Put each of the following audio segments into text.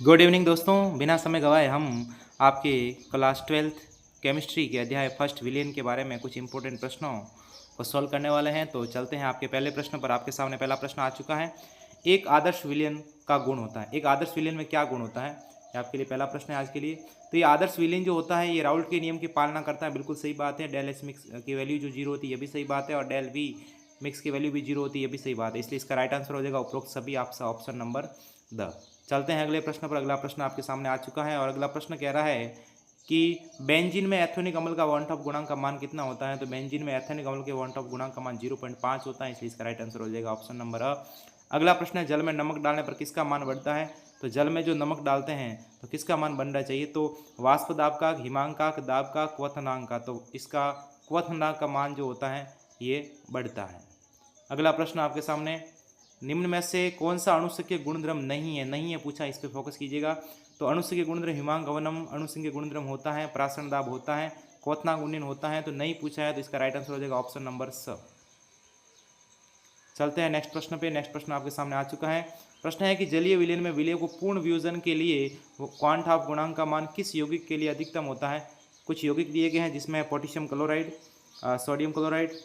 Good evening दोस्तों। बिना समय गवाए हम आपके क्लास 12th केमिस्ट्री के अध्याय फर्स्ट विलियन के बारे में कुछ इंपॉर्टेंट प्रश्नों को सॉल्व करने वाले हैं। तो चलते हैं आपके पहले प्रश्न पर। आपके सामने पहला प्रश्न आ चुका है। एक आदर्श विलियन का गुण होता है। एक आदर्श विलियन में क्या गुण होता है, ये आपके लिए पहला प्रश्न है आज के लिए। तो ये आदर्श विलियन जो होता है ये राउल्ट के नियम की पालना करता है। बिल्कुल सही बात है। डेल एस मिक्स की वैल्यू जो जीरो होती है ये भी सही बात है, और डेल वी मिक्स की वैल्यू भी जीरो होती है ये भी सही बात है। इसलिए इसका राइट आंसर हो जाएगा उपरोक्त सभी, आपका ऑप्शन नंबर द। चलते हैं अगले प्रश्न पर। अगला प्रश्न आपके सामने आ चुका है और अगला प्रश्न कह रहा है कि बेंजीन में एथेनिक अम्ल का वन ऑफ गुणांक का मान कितना होता है। तो बेंजीन में एथेनिक अम्ल के वन ऑफ गुणांक का मान 0.5 होता है, इसलिए इसका राइट आंसर हो जाएगा ऑप्शन नंबर अ। अगला प्रश्न है, जल में नमक डालने पर किसका मान बढ़ता है। तो जल में जो नमक डालते हैं तो किसका मान बनना चाहिए। तो वाष्प दाबकाक, हिमांकाक, दाबकाक, क्वथनांक का। तो इसका क्वथनांक का मान जो होता है ये बढ़ता है। अगला प्रश्न आपके सामने, निम्न में से कौन सा अणुसंख्यक गुणधर्म नहीं है पूछा, इस पर फोकस कीजिएगा। तो अणुसंख्यक गुणधर्म हिमांगवनम अणुसंख्यक गुणधर्म होता है, प्राशन दाब होता है, क्वथनांक उन्नयन होता है। तो नहीं पूछा है, तो इसका राइट आंसर हो जाएगा ऑप्शन नंबर स। चलते हैं नेक्स्ट प्रश्न पे। नेक्स्ट प्रश्न आपके सामने आ चुका है। प्रश्न है कि जलीय विलयन में विलय को पूर्ण वियोजन के लिए क्वांट ऑफ गुणांक का मान किस यौगिक के लिए अधिकतम होता है। कुछ यौगिक दिए गए हैं जिसमें potassium chloride, sodium chloride,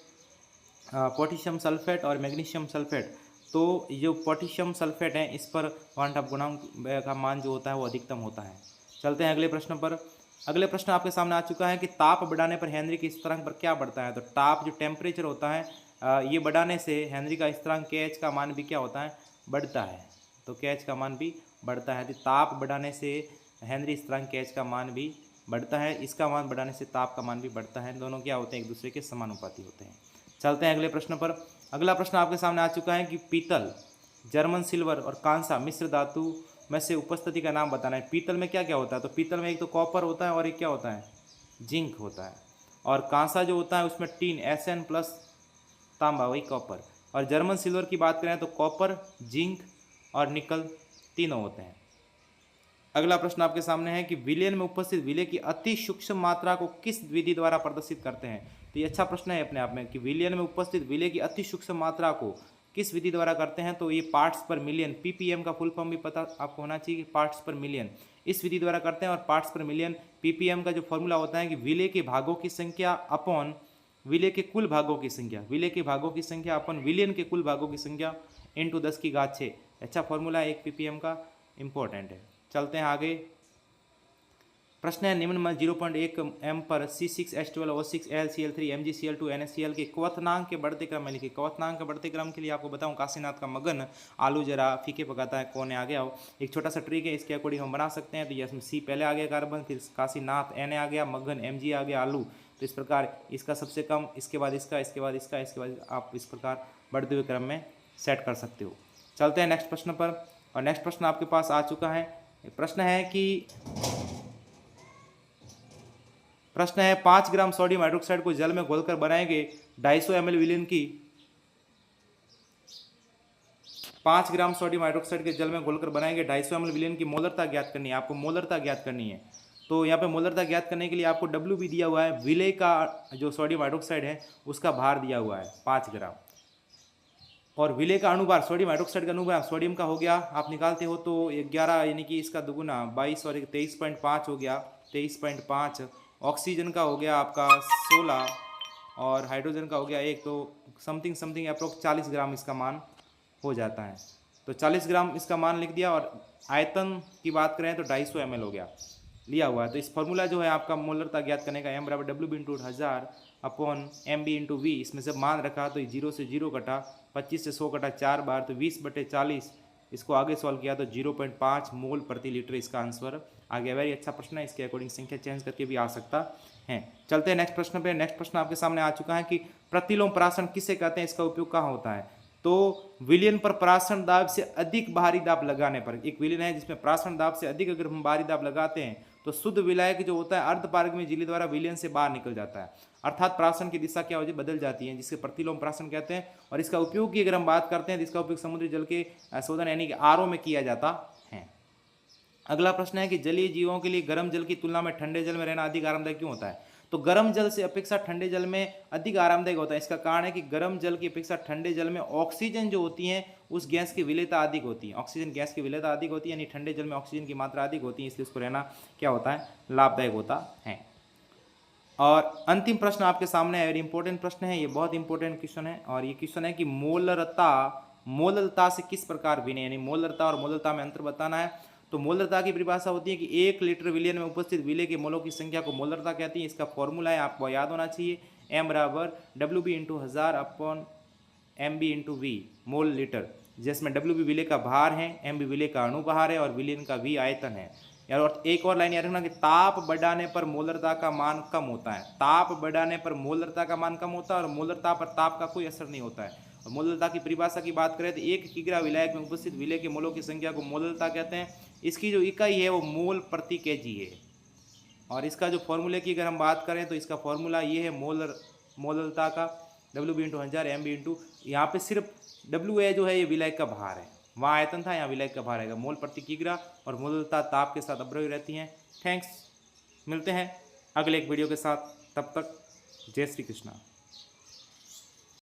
potassium sulphate और मैग्नीशियम सल्फेट। तो जो पोटेशियम सल्फेट है इस पर क्वांट ऑफ गुणांक का मान जो होता है वो अधिकतम होता है। चलते हैं अगले प्रश्न पर। अगले प्रश्न आपके सामने आ चुका है कि ताप बढ़ाने पर हेनरी के स्थिरांक पर क्या बढ़ता है। तो ताप जो टेम्परेचर होता है ये बढ़ाने से हेनरी का स्थिरांक के एच का मान भी क्या होता है, बढ़ता है। तो के एच का मान भी बढ़ता है। तो ताप बढ़ाने से हेनरी स्थिरांक के एच का मान भी बढ़ता है, इसका मान बढ़ाने से ताप का मान भी बढ़ता है। दोनों क्या होते हैं, एक दूसरे के समानुपाती होते हैं। चलते हैं अगले प्रश्न पर। अगला प्रश्न आपके सामने आ चुका है कि पीतल, जर्मन सिल्वर और कांसा मिश्र धातु में से उपस्थिति का नाम बताना है। पीतल में क्या क्या होता है। तो पीतल में एक तो कॉपर होता है और एक क्या होता है, जिंक होता है। और कांसा जो होता है उसमें टीन Sn प्लस तांबा, वही कॉपर। और जर्मन सिल्वर की बात करें तो कॉपर, जिंक और निकल तीनों होते हैं। अगला प्रश्न आपके सामने है कि विलयन में उपस्थित विलय की अति सूक्ष्म मात्रा को किस विधि द्वारा प्रदर्शित करते हैं। तो ये अच्छा प्रश्न है अपने आप में कि विलयन में उपस्थित विलय की अति सूक्ष्म मात्रा को किस विधि द्वारा करते हैं। तो ये पार्ट्स पर मिलियन, पीपीएम का फुल फॉर्म भी पता आपको होना चाहिए कि पार्ट्स पर मिलियन इस विधि द्वारा करते हैं। और पार्ट्स पर मिलियन पीपीएम का जो फॉर्मूला होता है कि विलय के भागों की संख्या अपॉन विलय के कुल भागों की संख्या, विलय के भागों की संख्या अपन विलयन के कुल भागों की संख्या इंटू 10⁶। अच्छा फॉर्मूला है एक पीपीएम का, इंपॉर्टेंट है। चलते हैं आगे। प्रश्न है, निम्न में 0.1 एम पर C6H12O6 LCl3 MgCl2 NaCl के क्वथनांक के बढ़ते क्रम में लिखिए। क्वथनांक के बढ़ते क्रम के लिए आपको बताऊं, काशीनाथ का मगन आलू जरा फीके पकाता है, कौन आ गया हो। एक छोटा सा ट्रिक है, इसके अकॉर्डिंग हम बना सकते हैं। तो ये C पहले आ गया कार्बन, फिर काशीनाथ Na आ गया, मगन Mg आ गया, आलू। तो इस प्रकार इसका सबसे कम, इसके बाद इसका, इसके बाद इसका, इसके बाद आप इस प्रकार बढ़ते हुए क्रम में सेट कर सकते हो। चलते हैं नेक्स्ट प्रश्न पर। और नेक्स्ट प्रश्न आपके पास आ चुका है। प्रश्न है कि 5 ग्राम सोडियम हाइड्रोक्साइड को जल में घोलकर बनाएंगे 250 ml विलयन की 5 ग्राम सोडियम हाइड्रोक्साइड के जल में घोलकर बनाएंगे 250 ml विलयन की मोलरता ज्ञात करनी है। आपको मोलरता ज्ञात करनी है। तो यहाँ पे मोलरता ज्ञात करने के लिए आपको W भी दिया हुआ है, विलय का जो सोडियम हाइड्रोक्साइड है उसका भार दिया हुआ है 5 ग्राम, और विलय का अणुभार, सोडियम हाइड्रोक्साइड का अणुभार सोडियम का हो गया, आप निकालते हो तो 11 यानी कि इसका दुगुना 22 और 23.5 हो गया, 23.5। ऑक्सीजन का हो गया आपका 16 और हाइड्रोजन का हो गया 1, तो समथिंग समथिंग अप्रोक्स 40 ग्राम इसका मान हो जाता है। तो 40 ग्राम इसका मान लिख दिया। और आयतन की बात करें तो 250 ml हो गया, लिया हुआ है। तो इस फॉर्मूला जो है आपका मोलरता ज्ञात करने का, M बराबर W into 1000 upon MB into V, इसमें से मान रखा तो 0 से 0 कटा, 25 से 100 कटा 4 बार, तो 20/40। इसको आगे सॉल्व किया तो 0.5 मोल प्रति लीटर इसका आंसर आ गया। वेरी अच्छा प्रश्न है, इसके अकॉर्डिंग संख्या चेंज करके भी आ सकता है। चलते हैं नेक्स्ट प्रश्न पे। नेक्स्ट प्रश्न आपके सामने आ चुका है कि प्रतिलोम परासरण किसे कहते हैं, इसका उपयोग कहाँ होता है। तो विलयन पर परासरण दाब से अधिक बाहरी दाब लगाने पर, एक विलयन है जिसमें परासरण दाब से अधिक अगर हम बाहरी दाब लगाते हैं तो शुद्ध विलायक जो होता है अर्धपारगम्य झिल्ली द्वारा विलयन से बाहर निकल जाता है, अर्थात परासरण की दिशा क्या हो जाती, बदल जाती है, जिसके प्रतिलोम परासरण कहते हैं। और इसका उपयोग की अगर हम बात करते हैं तो इसका उपयोग समुद्री जल के शोधन यानी कि RO में किया जाता है। अगला प्रश्न है कि जलीय जीवों के लिए गर्म जल की तुलना में ठंडे जल में रहना अधिक आरामदायक क्यों होता है। तो गर्म जल से अपेक्षा ठंडे जल में अधिक आरामदायक होता है। इसका कारण है कि गर्म जल की अपेक्षा ठंडे जल में ऑक्सीजन जो होती है उस गैस की विलेयता अधिक होती है, ऑक्सीजन गैस की विलेयता अधिक होती है, यानी ठंडे जल में ऑक्सीजन की मात्रा अधिक होती है, इसलिए उसको रहना क्या होता है, लाभदायक होता है। और अंतिम प्रश्न आपके सामने है, वेरी इंपॉर्टेंट प्रश्न है, ये बहुत इंपॉर्टेंट क्वेश्चन है। और ये क्वेश्चन है कि मोलरता से किस प्रकार भिन्न है, यानी मोलरता और मोलरता में अंतर बताना है। तो मोलरता की परिभाषा होती है कि 1 लीटर विलयन में उपस्थित विलय के मोलों की संख्या को मोलरता कहती है। इसका फॉर्मूला है, आपको याद होना चाहिए, M बराबर WB × 1000 upon MB × V mole litre, जिसमें WB विलय का भार है, MB विलय का अणु भार है और विलयन का V आयतन है। यार और एक और लाइन याद रखना कि ताप बढ़ाने पर मोलरता का मान कम होता है, ताप बढ़ाने पर मोलरता का मान कम होता है और मोलरता पर ताप का कोई असर नहीं होता है। और मोलरता की परिभाषा की बात करें तो 1 किग्रा विलायक में उपस्थित विलय के मोलों की संख्या को मोलरता कहते हैं। इसकी जो इकाई है वो मोल प्रति kg है। और इसका जो फॉर्मूले की अगर हम बात करें तो इसका फॉर्मूला ये है मोलरता का WB × 1000 MB × यहाँ पे सिर्फ WA जो है ये विलायक का भार है, वहाँ आयतन था, यहाँ विलायक का भार है, मोल प्रति किग्रा, और मोलरता ताप के साथ अवरोही रहती हैं। थैंक्स, मिलते हैं अगले एक वीडियो के साथ, तब तक जय श्री कृष्णा।